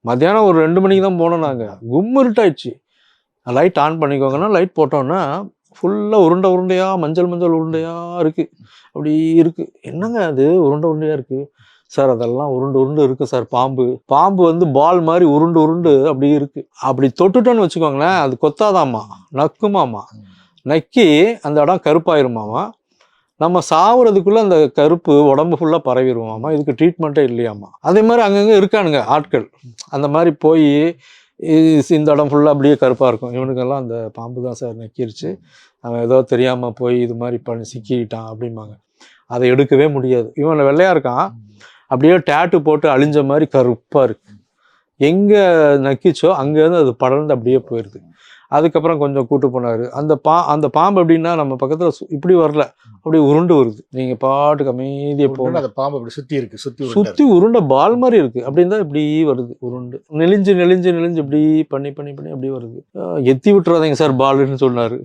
மத்தியானம் ஒரு 2 மணிக்கு தான் போனோம் நாங்கள். கும்மு இருட்டாயிடுச்சு. லைட் ஆன் பண்ணிக்கோங்கன்னா லைட் போட்டோன்னா ஃபுல்லாக உருண்டை உருண்டையாக மஞ்சள் உருண்டையாக இருக்குது. அப்படி இருக்குது. என்னங்க அது உருண்டை உருண்டையாக இருக்குது சார்? அதெல்லாம் உருண்டு இருக்குது சார். பாம்பு வந்து பால் மாதிரி உருண்டு அப்படி இருக்குது. அப்படி தொட்டுட்டோன்னு வச்சுக்கோங்களேன், அது கொத்தாதாம்மா, நக்குமாமா. நக்கி அந்த இடம் கருப்பாயிருமாமா. நம்ம சாவுறதுக்குள்ளே அந்த கருப்பு உடம்பு ஃபுல்லாக பரவிடுவோமாமா. இதுக்கு ட்ரீட்மெண்ட்டே இல்லையாம்மா. அதே மாதிரி அங்கங்கே இருக்கானுங்க ஆட்கள். அந்த மாதிரி போய் இந்த இடம் ஃபுல்லாக அப்படியே கருப்பாக இருக்கும். இவனுக்கெல்லாம் அந்த பாம்பு தான் சார் நக்கிருச்சு, அவன் ஏதோ தெரியாமல் போய் இது மாதிரி பண்ணி சிக்கிட்டான் அப்படிம்பாங்க. அதை எடுக்கவே முடியாது. இவன் வெள்ளையாக இருக்கான், அப்படியே டேட்டு போட்டு அழிஞ்ச மாதிரி கருப்பாக இருக்கு. எங்கே நக்கிச்சோ அங்கேருந்து அது படர்ந்து அப்படியே போயிடுது. அதுக்கப்புறம் கொஞ்சம் கூட்டு போனார். அந்த பாம்பு எப்படின்னா நம்ம பக்கத்தில் இப்படி வரல, அப்படி உருண்டு வருது. நீங்கள் பாட்டுக்கு அமைதியாக போகணும். அந்த பாம்பு அப்படி சுற்றி உருண்டை பால் மாதிரி இருக்குது. அப்படின்னு தான் இப்படி வருது உருண்டு. நெளிஞ்சு இப்படி பண்ணி அப்படி வருது. எத்தி விட்டுறாதீங்க சார் பாலுன்னு சொன்னார்.